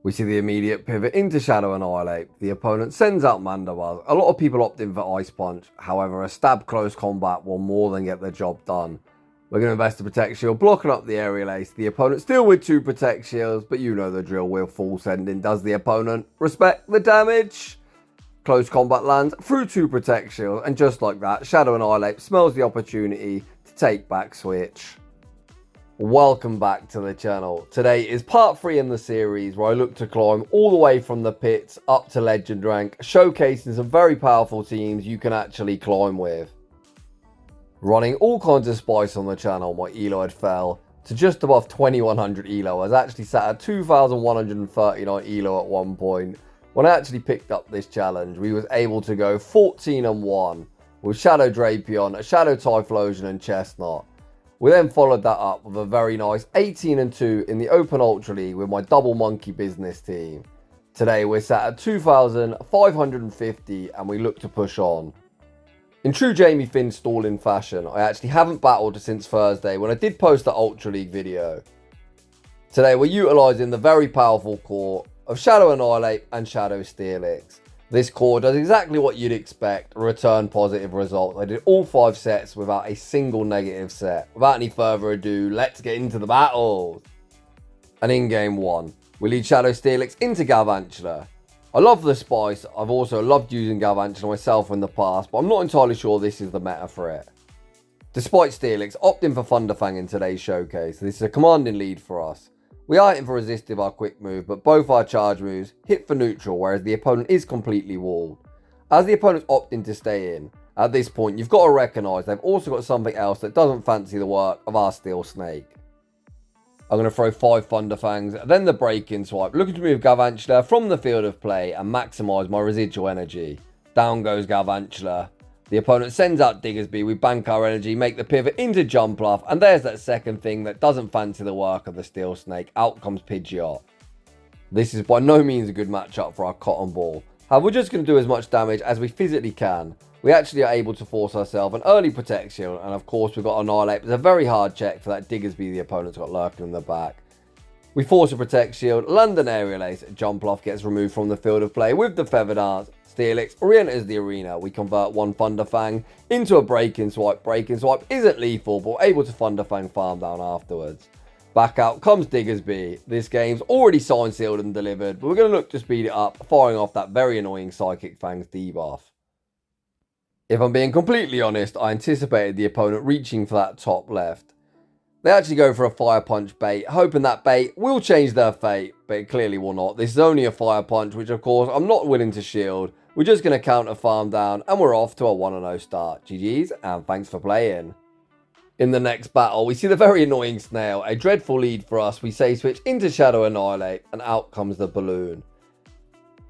We see the immediate pivot into Shadow Annihilape. The opponent sends out Mandibuzz. A lot of people opt in for Ice Punch. However, a stab close combat will more than get the job done. We're going to invest a Protect Shield, blocking up the Aerial Ace. The opponent still with 2 Protect Shields, but you know the drill. With full sending, does the opponent respect the damage? Close combat lands through 2 Protect Shields, and just like that, Shadow Annihilape smells the opportunity to take back switch. Welcome back to the channel. Today is part 3 in the series where I look to climb all the way from the pits up to legend rank, showcasing some very powerful teams you can actually climb with. Running all kinds of spice on the channel, my elo had fell to just above 2100 elo. I was actually sat at 2139 elo at one point. When I actually picked up this challenge, we was able to go 14-1 with Shadow Drapion, Shadow Typhlosion and Chestnut. We then followed that up with a very nice 18-2 in the Open Ultra League with my Double Monkey Business team. Today we're sat at 2,550 and we look to push on. In true Jamie Finn stalling fashion, I actually haven't battled since Thursday when I did post the Ultra League video. Today we're utilising the very powerful core of Shadow Annihilape and Shadow Steelix. This core does exactly what you'd expect, return positive results. I did all 5 sets without a single negative set. Without any further ado, let's get into the battles. And in game 1, we lead Shadow Steelix into Galvantula. I love the spice. I've also loved using Galvantula myself in the past, but I'm not entirely sure this is the meta for it. Despite Steelix opting for Thunderfang in today's showcase, this is a commanding lead for us. We are hitting for resist with our quick move, but both our charge moves hit for neutral, whereas the opponent is completely walled. As the opponent's opting to stay in, at this point you've got to recognise they've also got something else that doesn't fancy the work of our Steel Snake. I'm going to throw 5 Thunderfangs, then the break-in swipe, looking to move Galvantula from the field of play and maximise my residual energy. Down goes Galvantula. The opponent sends out Diggersby, we bank our energy, make the pivot into Jumpluff, and there's that second thing that doesn't fancy the work of the Steel Snake. Out comes Pidgeot. This is by no means a good matchup for our Cotton Ball. However, we're just going to do as much damage as we physically can. We actually are able to force ourselves an early Protect Shield, and of course we've got Annihilape. It's a very hard check for that Diggersby the opponent's got lurking in the back. We force a Protect Shield, land an Aerial Ace, Jumpluff gets removed from the field of play with the Feather Dance. Steelix re-enters the arena. We convert 1 Thunderfang into a break-in swipe. Break-in swipe isn't lethal, but we're able to Thunderfang farm down afterwards. Back out comes Diggersby. This game's already signed, sealed and delivered, but we're going to look to speed it up, firing off that very annoying Psychic Fangs debuff. If I'm being completely honest, I anticipated the opponent reaching for that top left. They actually go for a Fire Punch bait, hoping that bait will change their fate, but it clearly will not. This is only a Fire Punch, which of course I'm not willing to shield. We're just going to counter farm down, and we're off to a 1-0 start. GG's, and thanks for playing. In the next battle, we see the very annoying Snail. A dreadful lead for us. We say switch into Shadow Annihilape, and out comes the balloon.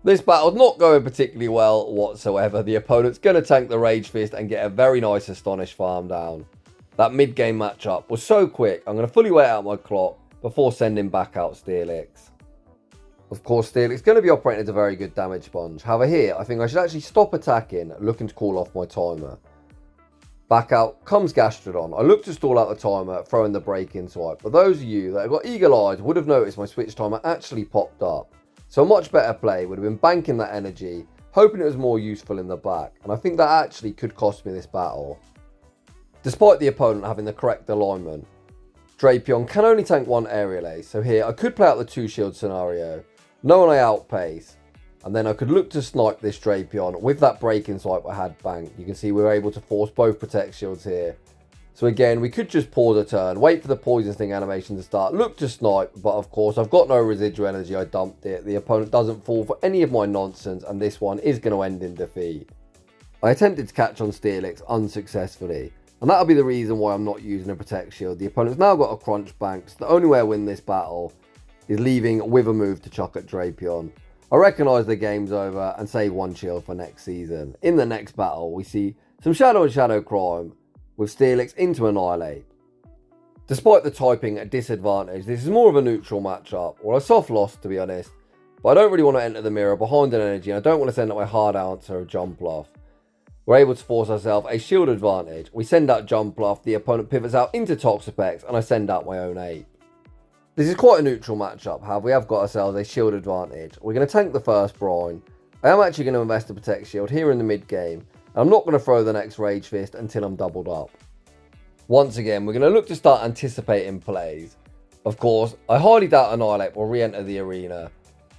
This battle's not going particularly well whatsoever. The opponent's going to tank the Rage Fist and get a very nice Astonish farm down. That mid-game matchup was so quick, I'm going to fully wait out my clock before sending back out Steelix. Of course, Steelix is going to be operating as a very good damage sponge. However, here, I think I should actually stop attacking, looking to call off my timer. Back out comes Gastrodon. I look to stall out the timer, throwing the break-in swipe. But those of you that have got eagle eyes would have noticed my switch timer actually popped up. So a much better play would have been banking that energy, hoping it was more useful in the back. And I think that actually could cost me this battle. Despite the opponent having the correct alignment, Drapion can only tank 1 Aerial Ace. So here, I could play out the 2 shield scenario, knowing I outpace, and then I could look to snipe this Drapion with that break-in swipe I had banked. You can see we were able to force both Protect Shields here. So again, we could just pause a turn, wait for the Poison Sting animation to start, look to snipe, but of course I've got no residual energy, I dumped it. The opponent doesn't fall for any of my nonsense, and this one is going to end in defeat. I attempted to catch on Steelix unsuccessfully, and that'll be the reason why I'm not using a Protect Shield. The opponent's now got a Crunch Bank, so the only way I win this battle is leaving with a move to chuck at Drapion. I recognise the game's over and save 1 shield for next season. In the next battle, we see some Shadow and Shadow crime with Steelix into Annihilape. Despite the typing at disadvantage, this is more of a neutral matchup, or a soft loss to be honest, but I don't really want to enter the mirror behind an energy, and I don't want to send out my hard answer of Jumpluff. We're able to force ourselves a shield advantage. We send out Jumpluff, the opponent pivots out into Toxapex, and I send out my own ape. This is quite a neutral matchup, however we have got ourselves a shield advantage. We're going to tank the first brine. I am actually going to invest a protect shield here in the mid game, and I'm not going to throw the next rage fist until I'm doubled up. Once again, we're going to look to start anticipating plays. Of course, I highly doubt Annihilape will re-enter the arena,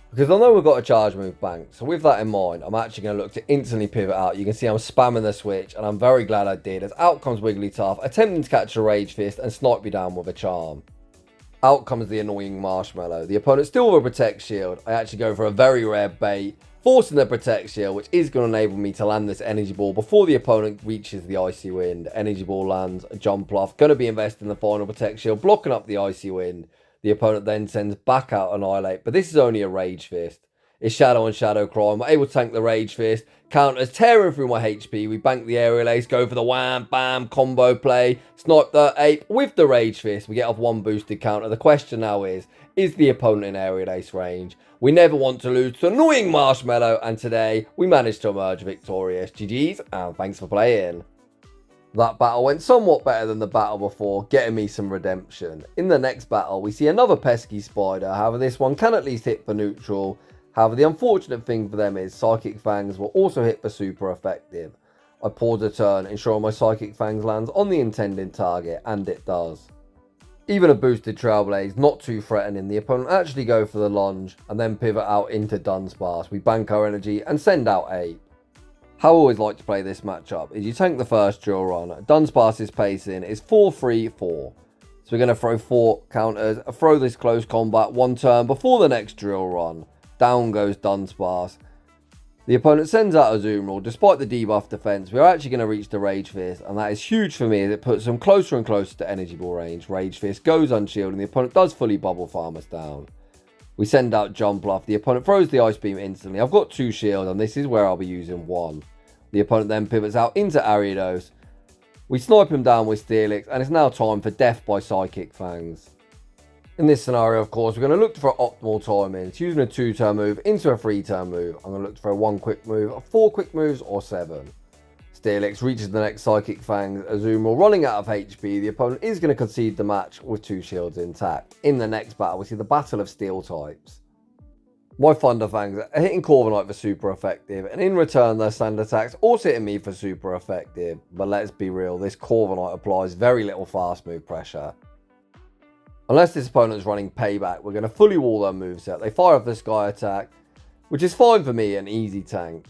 because I know we've got a charge move bank, so with that in mind, I'm actually going to look to instantly pivot out. You can see I'm spamming the switch, and I'm very glad I did, as out comes Wigglytuff, attempting to catch a Rage Fist and snipe me down with a charm. Out comes the annoying Marshmallow. The opponent still with a Protect Shield. I actually go for a very rare bait, forcing the Protect Shield, which is going to enable me to land this Energy Ball before the opponent reaches the Icy Wind. Energy Ball lands, a Jumpluff, going to be invested in the final Protect Shield, blocking up the Icy Wind. The opponent then sends back out Annihilape, but this is only a Rage Fist. It's Shadow and Shadow Crime. We're able to tank the Rage Fist. Counters tearing through my HP. We bank the Aerial Ace, go for the wham, bam, combo play. Snipe the Ape with the Rage Fist. We get off one boosted counter. The question now is the opponent in Aerial Ace range? We never want to lose to annoying Marshmallow, and today we managed to emerge victorious. GG's, and thanks for playing. That battle went somewhat better than the battle before, getting me some redemption. In the next battle, we see another pesky spider. However, this one can at least hit for neutral. However, the unfortunate thing for them is Psychic Fangs will also hit for super effective. I pause a turn, ensuring my Psychic Fangs lands on the intended target, and it does. Even a boosted Trailblaze, not too threatening. The opponent actually go for the lunge, and then pivot out into Dunsparce. We bank our energy and send out 8. How I always like to play this matchup is you tank the first drill run. Dunsparce's pacing is 4-3-4. So we're going to throw 4 counters, throw this close combat 1 turn before the next drill run. Down goes Dunsparce. The opponent sends out a Zoom Roll. Despite the debuff defense, we are actually going to reach the Rage Fist, and that is huge for me as it puts them closer and closer to Energy Ball range. Rage Fist goes unshielded, and the opponent does fully bubble farm us down. We send out Jumpluff. The opponent throws the Ice Beam instantly. I've got 2 shields, and this is where I'll be using 1. The opponent then pivots out into Ariados. We snipe him down with Steelix, and it's now time for death by Psychic Fangs. In this scenario, of course, we're going to look for optimal timing. It's using a 2-turn move into a 3-turn move. I'm going to look for a 1 quick move, 4 quick moves, or 7. Steelix reaches the next Psychic Fangs. Azumarill running out of HP. The opponent is going to concede the match with 2 shields intact. In the next battle, we see the Battle of Steel types. My Thunder Fangs are hitting Corviknight for super effective, and in return their sand attacks also hitting me for super effective. But let's be real, this Corviknight applies very little fast move pressure. Unless this opponent is running Payback, we're going to fully wall their moveset. They fire off the Sky Attack, which is fine for me, an easy tank.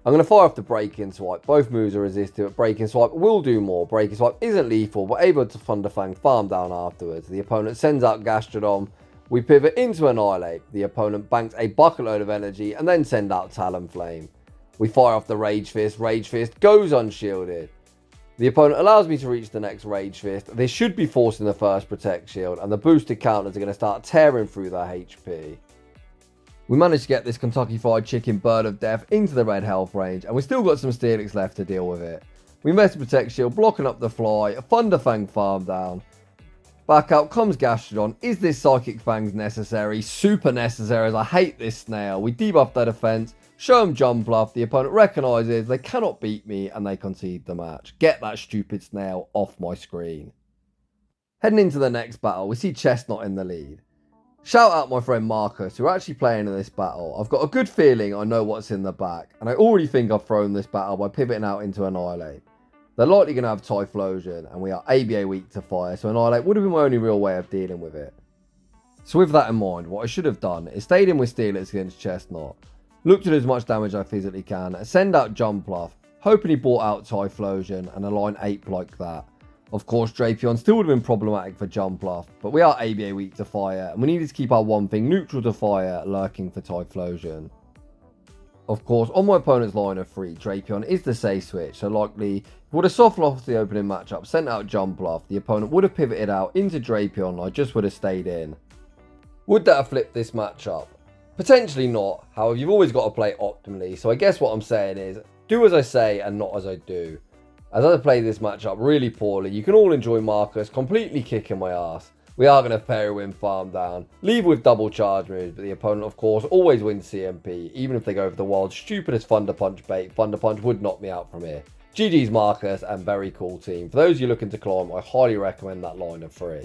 I'm going to fire off the Breaking Swipe. Both moves are resistive, but Breaking Swipe will do more. Breaking Swipe isn't lethal, but able to Thunder Fang farm down afterwards. The opponent sends out Gastrodon. We pivot into Annihilape. The opponent banks a bucket load of energy and then send out Talonflame. We fire off the Rage Fist. Rage Fist goes unshielded. The opponent allows me to reach the next Rage Fist. They should be forcing the first Protect Shield, and the boosted counters are going to start tearing through their HP. We managed to get this Kentucky Fried Chicken Bird of Death into the red health range, and we still got some Steelix left to deal with it. We mess the Protect Shield, blocking up the fly, a Thunder Fang farm down. Back out comes Gastrodon. Is this Psychic Fangs necessary? Super necessary, as I hate this Snail. We debuff their defense, show them Jumpluff. The opponent recognises they cannot beat me, and they concede the match. Get that stupid Snail off my screen. Heading into the next battle, we see Chestnut in the lead. Shout out my friend Marcus, who are actually playing in this battle. I've got a good feeling I know what's in the back, and I already think I've thrown this battle by pivoting out into Annihilape. They're likely going to have Typhlosion, and we are ABA weak to fire, so Annihilape would have been my only real way of dealing with it. So with that in mind, what I should have done is stayed in with Steelix against Chestnut, looked to do as much damage as I physically can, send out Jumpluff, hoping he brought out Typhlosion and align Ape like that. Of course, Drapion still would have been problematic for Jumpluff, but we are ABA weak to fire, and we needed to keep our one thing neutral to fire, lurking for Typhlosion. Of course, on my opponent's line of 3, Drapion is the safe switch, so likely would have softened off the opening matchup, sent out Jumpluff. The opponent would have pivoted out into Drapion, I just would have stayed in. Would that have flipped this matchup? Potentially not, however you've always got to play optimally, so I guess what I'm saying is, do as I say and not as I do. As I play this matchup really poorly, you can all enjoy Marcus completely kicking my ass. We are going to Fairy Wind farm down, leave with double charge moves, but the opponent of course always wins CMP, even if they go for the wild stupidest Thunder Punch bait. Thunder Punch would knock me out from here. GG's Marcus, and very cool team. For those of you looking to climb, I highly recommend that line of 3.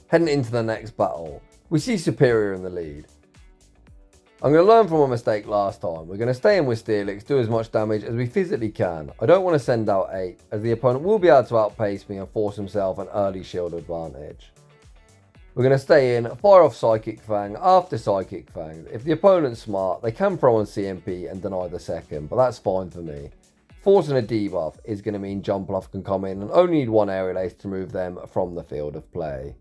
Heading into the next battle, we see Superior in the lead. I'm going to learn from my mistake last time. We're going to stay in with Steelix, do as much damage as we physically can. I don't want to send out 8, as the opponent will be able to outpace me and force himself an early shield advantage. We're going to stay in, fire off Psychic Fang after Psychic Fang. If the opponent's smart, they can throw on CMP and deny the second, but that's fine for me. Forcing a debuff is going to mean Jumpluff can come in and only need one Aerial Ace to remove them from the field of play.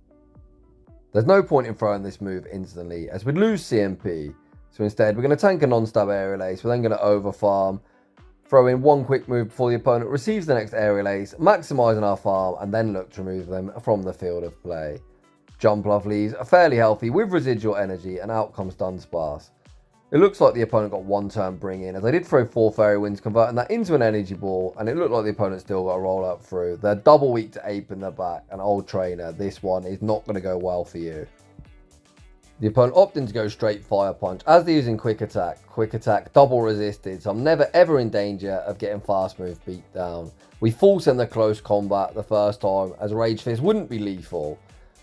There's no point in throwing this move instantly, as we'd lose CMP. So instead, we're going to tank a non-stab Aerial Ace. We're then going to overfarm, throw in one quick move before the opponent receives the next Aerial Ace, maximising our farm, and then look to remove them from the field of play. Jumpluff leaves fairly healthy with residual energy, and out comes Dunsparce. It looks like the opponent got one turn bring in, as I did throw 4 Fairy Winds, converting that into an energy ball, and it looked like the opponent still got a roll up through. They're double weak to Ape in the back, and old trainer, this one is not going to go well for you. The opponent opting to go straight Fire Punch, as they're using Quick Attack double resisted, so I'm never ever in danger of getting Fast Move beat down. We force in the close combat the first time, as Rage Fist wouldn't be lethal.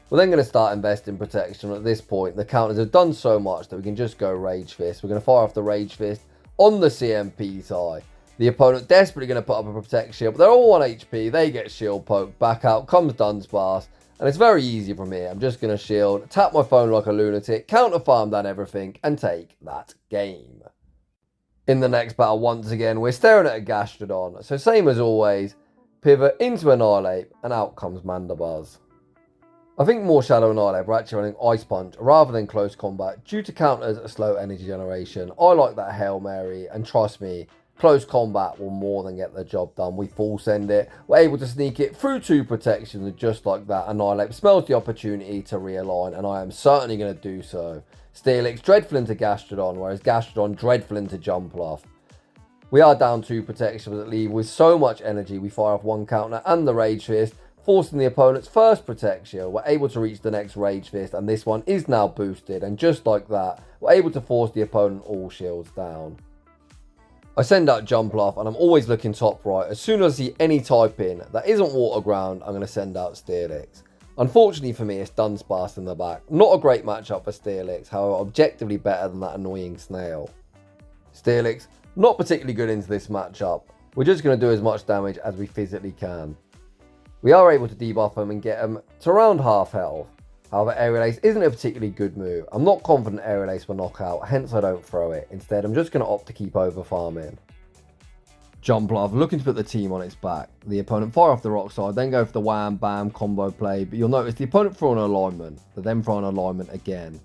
We're then going to start investing protection. At this point, the counters have done so much that we can just go Rage Fist. We're going to fire off the Rage Fist on the CMP tie. The opponent desperately going to put up a Protect Shield, but they're all 1 HP. They get shield poked. Back out comes Dunsparce. And it's very easy from here. I'm just going to shield, tap my phone like a lunatic, counter farm down everything, and take that game. In the next battle, once again, we're staring at a Gastrodon. So same as always, pivot into Annihilape, and out comes Mandibuzz. I think more Shadow Annihilape are actually running Ice Punch rather than Close Combat due to counters a slow energy generation. I like that Hail Mary, and trust me, Close Combat will more than get the job done. We full send it. We're able to sneak it through 2 protections, and just like that, Annihilape smells the opportunity to realign, and I am certainly going to do so. Steelix dreadful into Gastrodon, whereas Gastrodon dreadful into Jumpluff. We are down 2 protections that leave with so much energy. We fire off 1 counter and the Rage Fist, forcing the opponent's first Protect Shield. We're able to reach the next Rage Fist, and this one is now boosted, and just like that, we're able to force the opponent all shields down. I send out Jumpluff, and I'm always looking top right. As soon as I see any type in that isn't Water Ground, I'm going to send out Steelix. Unfortunately for me, it's Dunsparce in the back. Not a great matchup for Steelix, however objectively better than that annoying Snail. Steelix, not particularly good into this matchup. We're just going to do as much damage as we physically can. We are able to debuff him and get him to around half health. However, Aerial Ace isn't a particularly good move. I'm not confident Aerial Ace will knock out, hence I don't throw it. Instead, I'm just going to opt to keep over farming. Jumpluff looking to put the team on its back. The opponent fire off the rock side, then go for the wham bam combo play, but you'll notice the opponent throw an alignment, they then throw an alignment again.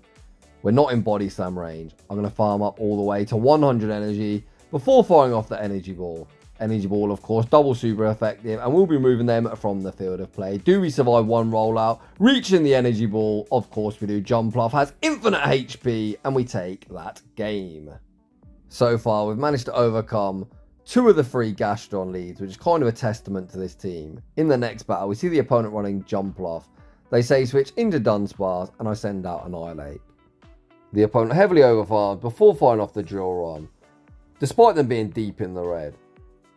We're not in body slam range. I'm going to farm up all the way to 100 energy before firing off the energy ball. Energy ball, of course, double super effective, and we'll be moving them from the field of play. Do we survive one rollout? Reaching the energy ball, of course we do. Jumpluff has infinite HP, and we take that game. So far, we've managed to overcome 2 of the 3 Gastrodon leads, which is kind of a testament to this team. In the next battle, we see the opponent running Jumpluff. They say switch into Dunsparce, and I send out Annihilape. The opponent heavily overfarmed before firing off the drill run, despite them being deep in the red.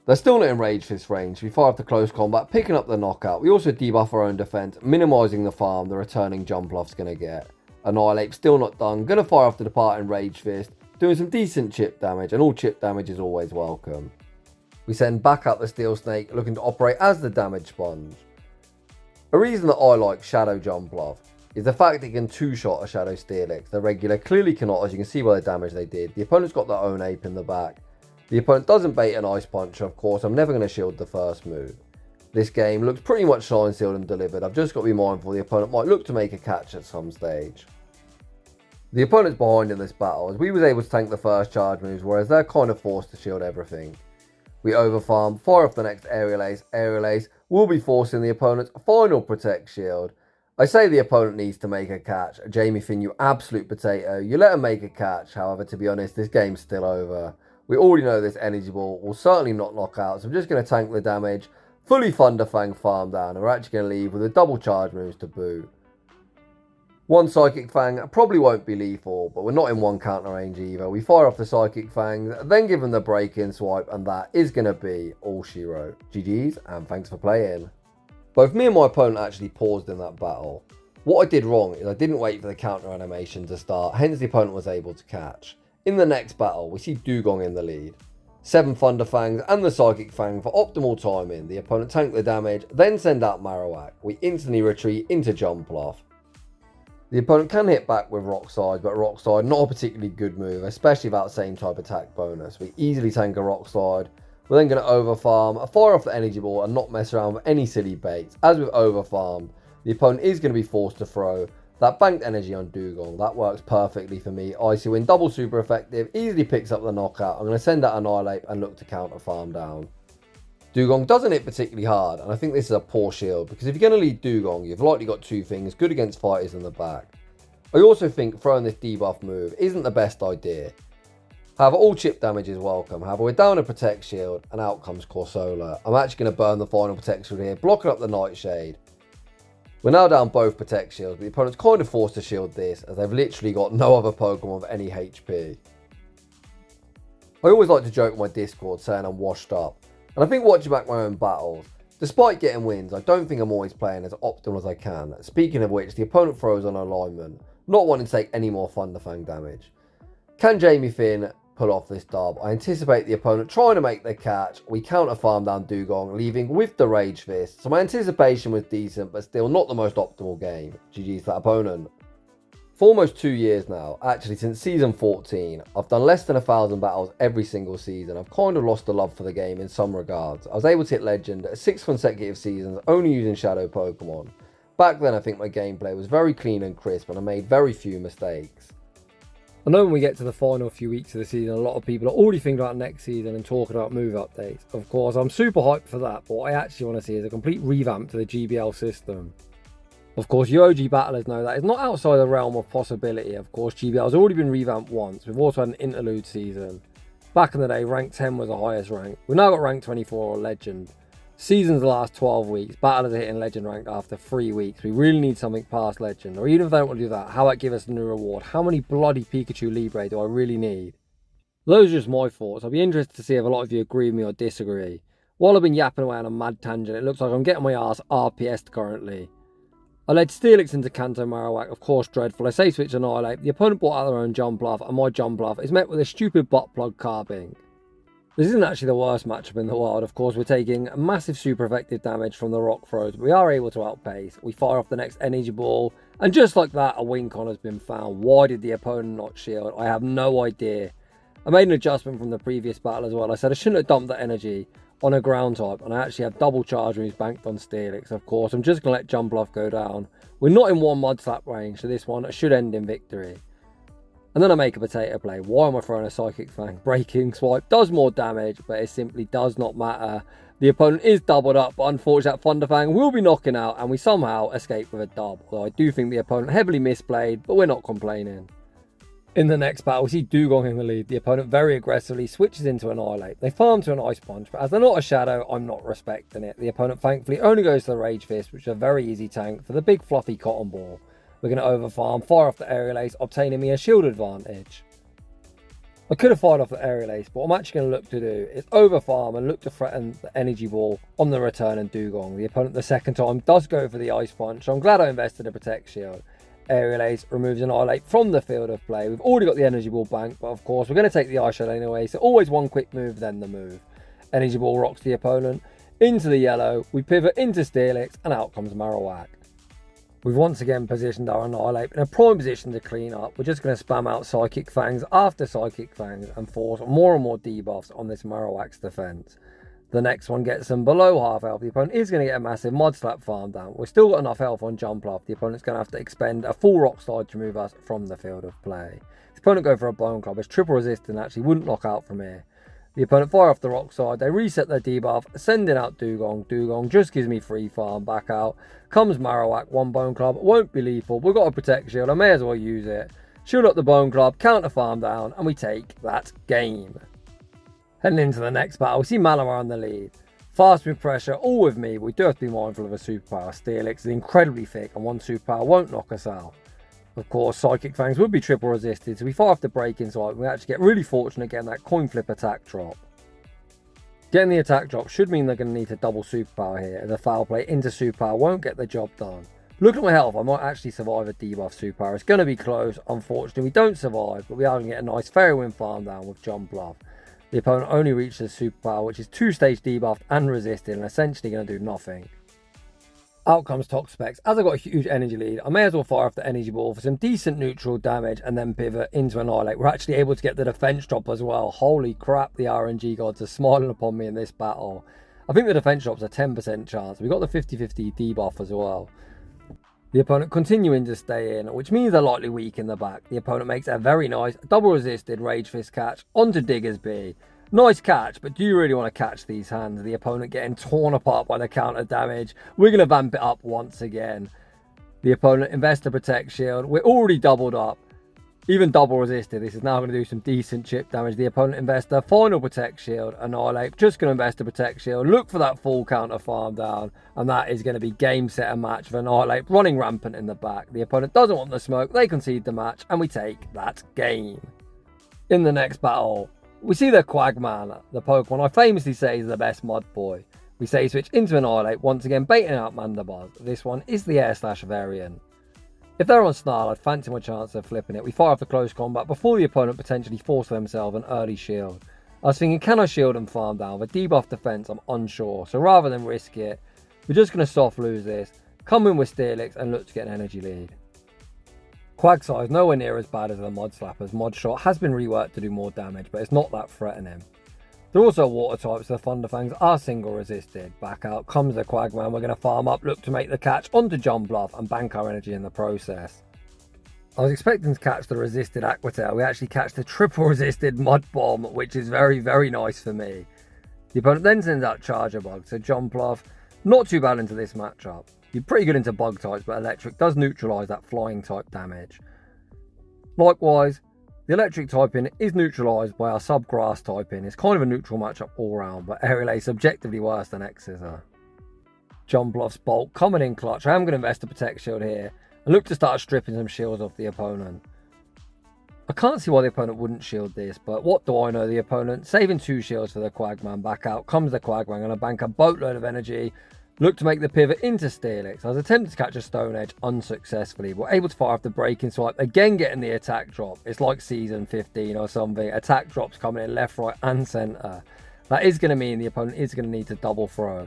They're still not in Rage Fist range. We fire off the close combat, picking up the knockout. We also debuff our own defense, minimising the farm the returning Jumpluff's going to get. Annihilape still not done. Going to fire off the departing Rage Fist, doing some decent chip damage, and all chip damage is always welcome. We send back out the Steel Snake, looking to operate as the damage sponge. A reason that I like Shadow Jumpluff is the fact that it can 2-shot a Shadow Steelix. The regular clearly cannot, as you can see by the damage they did. The opponent's got their own ape in the back. The opponent doesn't bait an Ice Punch, of course. I'm never going to shield the first move. This game looks pretty much signed, sealed and delivered. I've just got to be mindful the opponent might look to make a catch at some stage. The opponent's behind in this battle, as we was able to tank the first charge moves, whereas they're kind of forced to shield everything. We overfarm, fire off the next Aerial Ace. Aerial Ace will be forcing the opponent's final Protect Shield. I say the opponent needs to make a catch. Jamie Finn, you absolute potato. You let him make a catch. However, to be honest, this game's still over. We already know this energy ball will certainly not knock out, so I'm just going to tank the damage, fully Thunder Fang farm down, and we're actually going to leave with a double charge moves to boot. 1 Psychic Fang probably won't be lethal, but we're not in 1 counter range either. We fire off the Psychic Fangs, then give them the break-in swipe, and that is going to be all she wrote. GG's, and thanks for playing. Both me and my opponent actually paused in that battle. What I did wrong is I didn't wait for the counter animation to start, hence the opponent was able to catch. In the next battle, we see Dugong in the lead. 7 Thunder Fangs and the Psychic Fang for optimal timing. The opponent tanked the damage, then send out Marowak. We instantly retreat into Jumpluff. The opponent can hit back with Rock Slide, but Rock Slide not a particularly good move, especially without same type attack bonus. We easily tank a Rock Slide. We're then going to overfarm, fire off the energy ball and not mess around with any silly baits. As with overfarm, the opponent is going to be forced to throw that banked energy on Dugong. That works perfectly for me. Icy Wind double super effective, easily picks up the knockout. I'm going to send out Annihilape and look to counter farm down. Dugong doesn't hit particularly hard, and I think this is a poor shield, because if you're going to lead Dugong, you've likely got 2 things, good against fighters in the back. I also think throwing this debuff move isn't the best idea. However, all chip damage is welcome. However, we're down a Protect Shield, and out comes Corsola. I'm actually going to burn the final Protect Shield here, blocking up the Nightshade. We're now down both Protect Shields, but the opponent's kind of forced to shield this, as they've literally got no other Pokemon with any HP. I always like to joke on my Discord saying I'm washed up, and I think watching back my own battles, despite getting wins, I don't think I'm always playing as optimal as I can. Speaking of which, the opponent throws on alignment, not wanting to take any more Thunderfang damage. Can Jamie Finn pull off this dub? I anticipate the opponent trying to make the catch. We counter farm down Dugong, leaving with the Rage Fist. So my anticipation was decent, but still not the most optimal game. GG's that opponent. For almost 2 years now, actually since season 14, I've done less than 1,000 battles every single season. I've kind of lost the love for the game in some regards. I was able to hit Legend at 6 consecutive seasons, only using Shadow Pokemon. Back then I think my gameplay was very clean and crisp, and I made very few mistakes. I know when we get to the final few weeks of the season, a lot of people are already thinking about next season and talking about move updates. Of course, I'm super hyped for that, but what I actually want to see is a complete revamp to the GBL system. Of course, you OG battlers know that it's not outside the realm of possibility. Of course, GBL has already been revamped once. We've also had an interlude season. Back in the day, rank 10 was the highest rank. We've now got rank 24 or legend. Seasons last 12 weeks, battlers are hitting legend rank after 3 weeks. We really need something past legend, or even if they don't want to do that, how about give us a new reward? How many bloody Pikachu Libre do I really need? Those are just my thoughts. I'll be interested to see if a lot of you agree with me or disagree. While I've been yapping away on a mad tangent, it looks like I'm getting my ass RPS'd currently. I led Steelix into Kanto Marowak, of course dreadful. I say switch Annihilape. The opponent brought out their own Jumpluff, and my Jumpluff is met with a stupid butt plug carbing. This isn't actually the worst matchup in the world. Of course, we're taking massive super effective damage from the rock throws, but we are able to outpace. We fire off the next energy ball, and just like that, a win con has been found. Why did the opponent not shield? I have no idea. I made an adjustment from the previous battle as well. I said I shouldn't have dumped that energy on a ground type, and I actually have double charge moves banked on Steelix. Of course, I'm just going to let Jumpluff go down. We're not in one mud slap range, so this one should end in victory. And then I make a potato play. Why am I throwing a Psychic Fang? Breaking Swipe does more damage, but it simply does not matter. The opponent is doubled up, but unfortunately that Thunder Fang will be knocking out, and we somehow escape with a dub. Although I do think the opponent heavily misplayed, but we're not complaining. In the next battle, we see Dugong in the lead. The opponent very aggressively switches into an Annihilape. They farm to an Ice Punch, but as they're not a Shadow, I'm not respecting it. The opponent thankfully only goes to the Rage Fist, which is a very easy tank for the big fluffy Cotton Ball. We're going to overfarm, fire off the Aerial Ace, obtaining me a shield advantage. I could have fired off the Aerial Ace, but what I'm actually going to look to do is overfarm and look to threaten the Energy Ball on the return and Dugong. The opponent the second time does go for the Ice Punch, so I'm glad I invested a Protect Shield. Aerial Ace removes an Annihilate from the field of play. We've already got the Energy Ball bank, but of course we're going to take the Ice Shell anyway, so always one quick move, then the move. Energy Ball rocks the opponent into the yellow, we pivot into Steelix, and out comes Marowak. We've once again positioned our Annihilape in a prime position to clean up. We're just going to spam out Psychic Fangs after Psychic Fangs and force more and more debuffs on this Marowak's defense. The next one gets them below half health. The opponent is going to get a massive Mud Slap farm down. We've still got enough health on Jumpluff. The opponent's going to have to expend a full Rock Slide to remove us from the field of play. The opponent go for a Bone Club. It's triple resistant, actually wouldn't knock out from here. The opponent fire off the Rock Slide. They reset their debuff, sending out Dugong. Dugong just gives me free farm. Back out comes Marowak. One Bone Club. Won't be lethal. We've got a Protect Shield. I may as well use it. Shield up the Bone Club. Counter farm down. And we take that game. Heading into the next battle, we see Malamar on the lead. Fast with pressure, all with me. We do have to be mindful of a superpower. Steelix is incredibly thick, and one superpower won't knock us out. Of course, Psychic Fangs would be triple resisted, so we fire off the Breaking Swipe. We actually get really fortunate getting that coin flip attack drop. Getting the attack drop should mean they're going to need a double superpower here, as a foul play into superpower won't get the job done. Looking at my health, I might actually survive a debuff superpower. It's going to be close. Unfortunately, we don't survive, but we are going to get a nice fairy wind farm down with Jumpluff. The opponent only reaches superpower, which is 2-stage debuffed and resisted, and essentially going to do nothing. Out comes Toxapex. As I've got a huge energy lead, I may as well fire off the energy ball for some decent neutral damage and then pivot into Annihilate. We're actually able to get the defense drop as well. Holy crap, the RNG gods are smiling upon me in this battle. I think the defense drop's a 10% chance. We got the 50-50 debuff as well. The opponent continuing to stay in, which means they're likely weak in the back. The opponent makes a very nice double resisted Rage Fist catch onto Digger's B. Nice catch, but do you really want to catch these hands? The opponent getting torn apart by the counter damage. We're going to vamp it up once again. The opponent invests the Protect Shield. We're already doubled up. Even double resisted. This is now going to do some decent chip damage. The opponent invests the final Protect Shield. Annihilate. Just going to invest the Protect Shield. Look for that full counter farm down. And that is going to be game, set, and match for Annihilate running rampant in the back. The opponent doesn't want the smoke. They concede the match. And we take that game. In the next battle, we see the Quagman, the Pokemon I famously say is the best mud boy. We say switch into Annihilate, once again baiting out Mandibuzz. This one is the Air Slash variant. If they're on Snail, I'd fancy my chance of flipping it. We fire off the close combat before the opponent potentially force themselves an early shield. I was thinking, can I shield and farm down? With debuff defense, I'm unsure. So rather than risk it, we're just going to soft lose this, come in with Steelix and look to get an energy lead. Quagsire is nowhere near as bad as the Mod Slappers. Mod Shot has been reworked to do more damage, but it's not that threatening. They're also water types, so the Thunderfangs are single resisted. Back out comes the Quagman. We're going to farm up, look to make the catch onto Jumpluff and bank our energy in the process. I was expecting to catch the resisted Aquatail. We actually catch the triple resisted Mud Bomb, which is very, very nice for me. The opponent then sends out Charger Bug, so Jumpluff, not too bad into this matchup. You're pretty good into bug types, but electric does neutralise that flying type damage. Likewise, the electric typing is neutralised by our sub-grass typing. It's kind of a neutral matchup all round, but Aerial Ace objectively worse than X-Scissor. Jumpluff's Bolt coming in clutch. I am going to invest a Protect Shield here and look to start stripping some shields off the opponent. I can't see why the opponent wouldn't shield this, but what do I know? The opponent saving 2 shields for the Quagman. Back out comes the Quagman, going to bank a boatload of energy. Look to make the pivot into Steelix. I was attempting to catch a Stone Edge unsuccessfully, but able to fire off the Breaking Swipe, again getting the attack drop. It's like season 15 or something. Attack drops coming in left, right and centre. That is going to mean the opponent is going to need to double throw.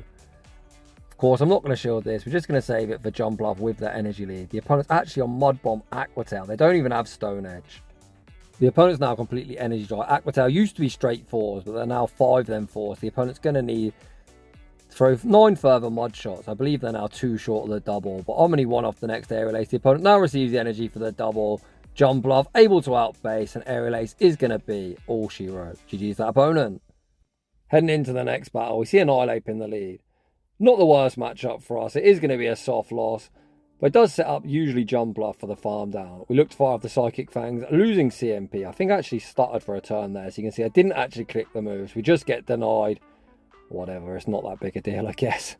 Of course, I'm not going to shield this. We're just going to save it for Jumpluff with the energy lead. The opponent's actually on Mud Bomb Aquatail. They don't even have Stone Edge. The opponent's now completely energy dry. Aquatail used to be straight 4s, but they're now 5 then 4s. The opponent's going to need throw 9 further Mud Shots. I believe they're now 2 short of the double, but Omni 1 off the next Aerial Ace. The opponent now receives the energy for the double. Jumpluff able to outbase, and Aerial Ace is going to be all she wrote. GG's that opponent. Heading into the next battle, we see Annihilape in the lead. Not the worst matchup for us. It is going to be a soft loss, but it does set up usually Jumpluff for the farm down. We look to fire off the Psychic Fangs, losing CMP. I think I actually stuttered for a turn there, so you can see I didn't actually click the moves. We just get denied. Whatever, it's not that big a deal, I guess.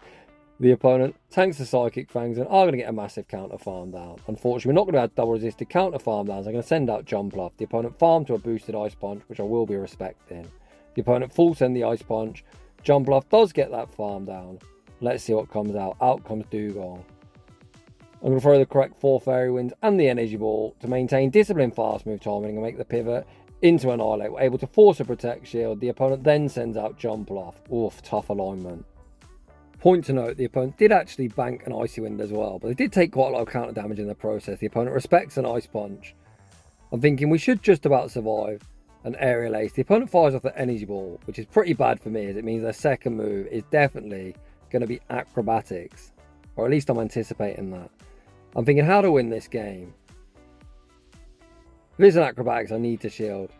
The opponent tanks the Psychic Fangs and are going to get a massive counter farm down. Unfortunately, we're not going to have double resisted counter farm downs. I'm going to send out Jumpluff. The opponent farm to a boosted Ice Punch, which I will be respecting. The opponent full send the Ice Punch. Jumpluff does get that farm down. Let's see what comes out. Out comes Dugong. I'm going to throw the correct 4 Fairy Winds and the Energy Ball to maintain disciplined fast move timing and make the pivot into Annihilate. We're able to force a Protect Shield. The opponent then sends out Jumpluff. Oof, tough alignment. Point to note, the opponent did actually bank an Icy Wind as well, but they did take quite a lot of counter damage in the process. The opponent respects an Ice Punch. I'm thinking we should just about survive an Aerial Ace. The opponent fires off the Energy Ball, which is pretty bad for me, as it means their second move is definitely going to be Acrobatics, or at least I'm anticipating that. I'm thinking how to win this game. If it's an Acrobatics, I need to shield.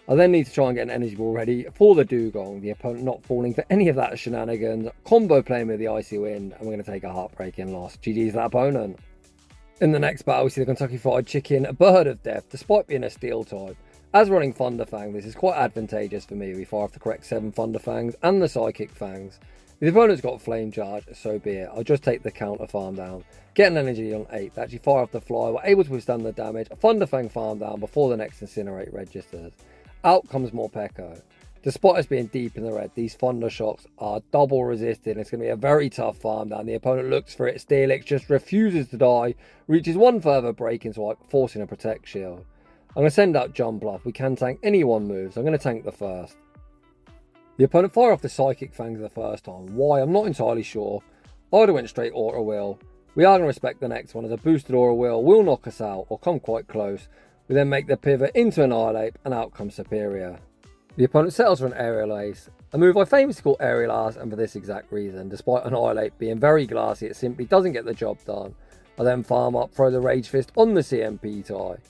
I then need to try and get an Energy Ball ready for the Dugong. The opponent not falling for any of that shenanigans. Combo playing with the Icy Wind, and we're going to take a heartbreaking loss. GG's that opponent. In the next battle, we see the Kentucky Fried Chicken, a bird of death, despite being a steel type. As running Thunderfang, this is quite advantageous for me. We fire off the correct 7 Thunderfangs and the Psychic Fangs. If the opponent's got Flame Charge, so be it. I'll just take the counter farm down. Get an energy on 8. They actually fire off the fly. We're able to withstand the damage. A Thunderfang farm down before the next Incinerate registers. Out comes Morpeko. Despite us being deep in the red, these Thunder Shocks are double resisted and it's going to be a very tough farm down. The opponent looks for it, Steelix just refuses to die, reaches one further breaking swipe, forcing a Protect Shield. I'm going to send out Jumpluff. We can tank any one move, so I'm going to tank the first. The opponent fire off the Psychic Fangs the first time. Why? I'm not entirely sure. Either went straight Aura Will. We are going to respect the next one as a boosted Aura will knock us out or come quite close. We then make the pivot into Annihilape and out comes Superior. The opponent settles for an Aerial Ace, a move I famously call Aerial Ass, and for this exact reason. Despite Annihilape being very glassy, it simply doesn't get the job done. I then farm up, throw the Rage Fist on the CMP tie.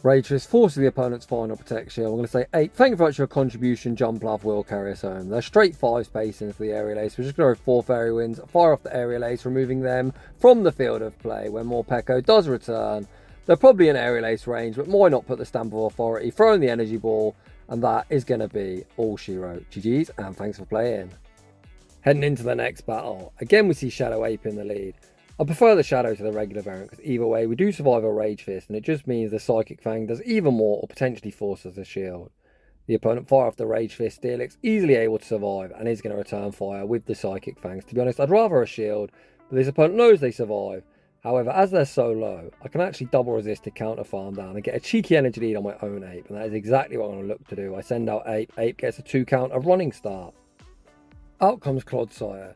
Rage Fist forces the opponent's final Protect Shield. I'm going to say 8. Thank you very much for your contribution. Jumpluff will carry us home. They're straight 5 space into the Aerial Ace. We're just going to go 4 Fairy Winds, fire off the Aerial Ace, removing them from the field of play. When more Peko does return, they're probably in Aerial Ace range, but why not put the Stamp of Authority, throw in the Energy Ball, and that is going to be all she wrote. GG's, and thanks for playing. Heading into the next battle. Again, we see Shadow Ape in the lead. I prefer the Shadow to the regular variant, because either way, we do survive a Rage Fist, and it just means the Psychic Fang does even more, or potentially forces a shield. The opponent fire off the Rage Fist, Steelix easily able to survive, and is going to return fire with the Psychic Fangs. To be honest, I'd rather a shield, but this opponent knows they survive. However, as they're so low, I can actually double resist to counter farm down and get a cheeky energy lead on my own Ape, and that is exactly what I'm going to look to do. I send out Ape, Ape gets a 2 count, a running start. Out comes Clodsire.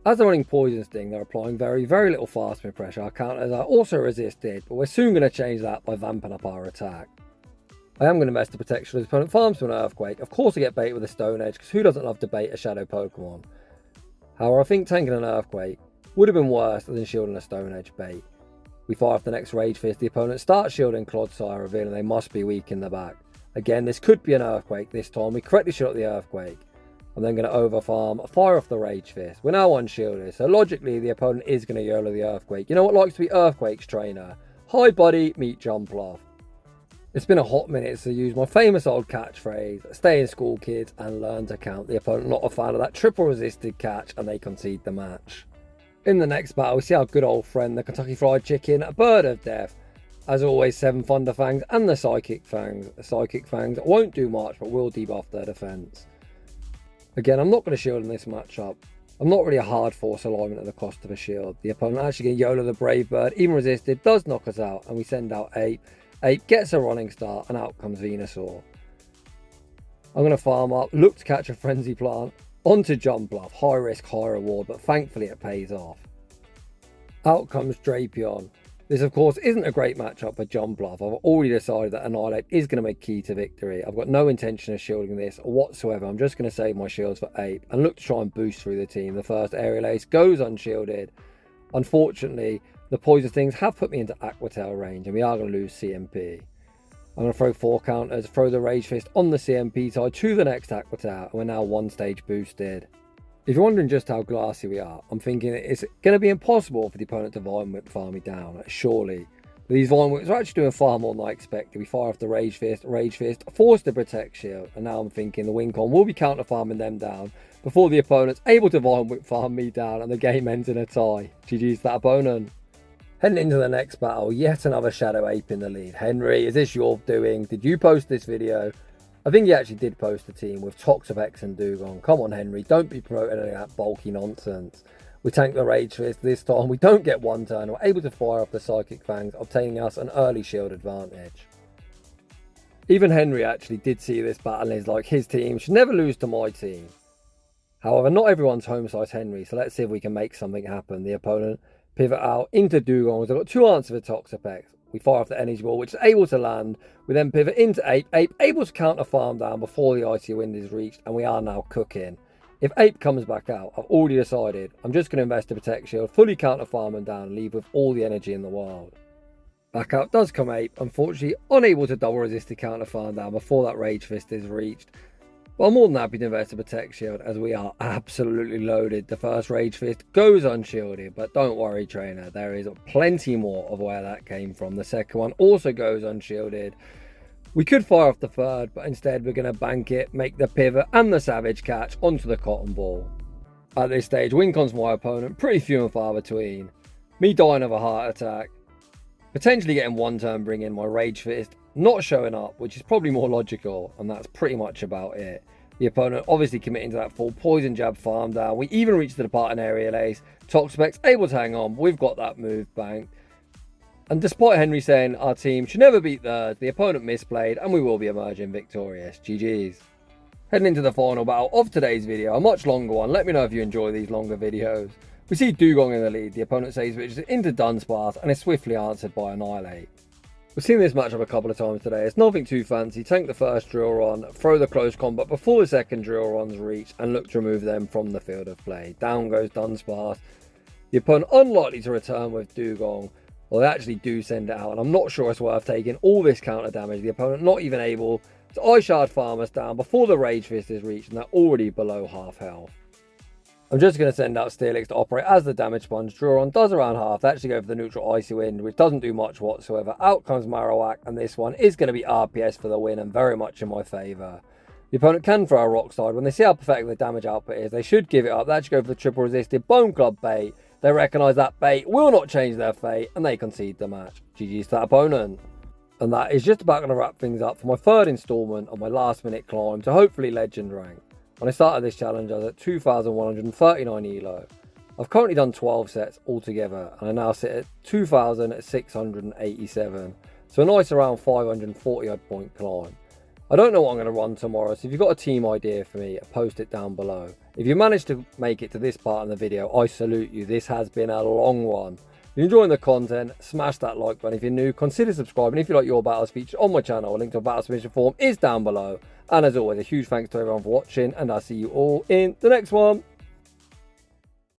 As they're running Poison Sting, they're applying very, very little fast move pressure. Our counters are also resisted, but we're soon going to change that by vamping up our attack. I am going to invest the protection as opponent farms to an Earthquake. Of course I get bait with a Stone Edge, because who doesn't love to bait a Shadow Pokemon? However, I think tanking an Earthquake would have been worse than shielding a Stone Edge bait. We fire off the next Rage Fist. The opponent starts shielding Clodsire, revealing they must be weak in the back. Again, this could be an Earthquake this time. We correctly shield the Earthquake. I'm then going to overfarm, fire off the Rage Fist. We're now unshielded, so logically the opponent is going to YOLO the Earthquake. You know what likes to be Earthquake's trainer? Hi buddy, meet Jumpluff. It's been a hot minute to use my famous old catchphrase, stay in school kids and learn to count. The opponent not a fan of that triple resisted catch and they concede the match. In the next battle, we see our good old friend, the Kentucky Fried Chicken, a Bird of Death. As always, 7 Thunder Fangs and the Psychic Fangs. The Psychic Fangs won't do much, but will debuff their defense. Again, I'm not going to shield in this matchup. I'm not really a hard force alignment at the cost of a shield. The opponent actually going to YOLO the Brave Bird, even resisted, does knock us out, and we send out Ape. Ape gets a running start, and out comes Venusaur. I'm going to farm up, look to catch a Frenzy Plant, onto Jumpluff, high risk, high reward, but thankfully it pays off. Out comes Drapion. This of course isn't a great matchup for Jumpluff. I've already decided that Annihilape is going to make key to victory. I've got no intention of shielding this whatsoever. I'm just going to save my shields for Ape and look to try and boost through the team. The first Aerial Ace goes unshielded. Unfortunately, the Poison Stings have put me into Aqua Tail range and we are going to lose CMP. I'm going to throw 4 counters, throw the Rage Fist on the CMP side to the next Aqua Tail, and we're now 1 stage boosted. If you're wondering just how glassy we are, I'm thinking it's going to be impossible for the opponent to Vine Whip farm me down, surely. But these Vine Whips are actually doing far more than I expected. We fire off the Rage Fist, force the Protect Shield, and now I'm thinking the Wincon will be counter farming them down before the opponent's able to Vine Whip farm me down and the game ends in a tie. GG's that opponent. Heading into the next battle, yet another Shadow Ape in the lead. Henry, is this your doing? Did you post this video? I think he actually did post a team with Toxapex and Dugong. Come on, Henry, don't be promoting any of that bulky nonsense. We tank the Rage Fist this time. We don't get one turn. We're able to fire off the Psychic Fangs, obtaining us an early shield advantage. Even Henry actually did see this battle and is like, his team should never lose to my team. However, not everyone's home size Henry, so let's see if we can make something happen. The opponent pivot out into Dugong. I've got 2 answers for Toxapex. We fire off the Energy Ball, which is able to land. We then pivot into Ape. Ape able to counter farm down before the Icy Wind is reached, and we are now cooking. If Ape comes back out, I've already decided I'm just going to invest a Protect Shield, fully counter farm him down, and leave with all the energy in the world. Back out does come Ape, unfortunately unable to double resist the counter farm down before that Rage Fist is reached. But I'm more than happy to invest a Protect Shield as we are absolutely loaded. The first Rage Fist goes unshielded, but don't worry trainer, there is plenty more of where that came from. The second one also goes unshielded. We could fire off the third, but instead we're going to bank it, make the pivot and the Savage Catch onto the Cotton Ball. At this stage, Wincon's my opponent, pretty few and far between. Me dying of a heart attack, potentially getting one turn, bring in my Rage Fist, not showing up, which is probably more logical, and that's pretty much about it. The opponent obviously committing to that full poison jab farm down. We even reached the departing aerial ace. Toxapex able to hang on. We've got that move banked. And despite Henry saying our team should never beat third, the opponent misplayed and we will be emerging victorious. GG's. Heading into the final battle of today's video, a much longer one. Let me know if you enjoy these longer videos. We see Dugong in the lead. The opponent saves switches into Dunsparce and is swiftly answered by Annihilate. We've seen this matchup a couple of times today. It's nothing too fancy. Tank the first drill run, throw the close combat before the second drill run's reach, and look to remove them from the field of play. Down goes Dunsparce. The opponent unlikely to return with Dugong. Well, they actually do send it out, and I'm not sure it's worth taking all this counter damage. The opponent not even able to Ice Shard farm us down before the Rage Fist is reached, and they're already below half health. I'm just going to send out Steelix to operate as the damage sponge. Draw on does around half. They actually go for the neutral Icy Wind, which doesn't do much whatsoever. Out comes Marowak, and this one is going to be RPS for the win, and very much in my favour. The opponent can throw a Rock Slide. When they see how pathetic the damage output is, they should give it up. They actually go for the triple resisted Bone Club bait. They recognise that bait will not change their fate, and they concede the match. GG's to that opponent. And that is just about going to wrap things up for my third instalment of my last minute climb to hopefully Legend rank. When I started this challenge, I was at 2,139 elo. I've currently done 12 sets altogether, and I now sit at 2,687. So a nice around 540 odd point climb. I don't know what I'm going to run tomorrow, so if you've got a team idea for me, post it down below. If you managed to make it to this part in the video, I salute you. This has been a long one. If you're enjoying the content, smash that like button. If you're new, consider subscribing. If you like your battles featured on my channel, a link to a battle submission form is down below. And as always, a huge thanks to everyone for watching, and I'll see you all in the next one.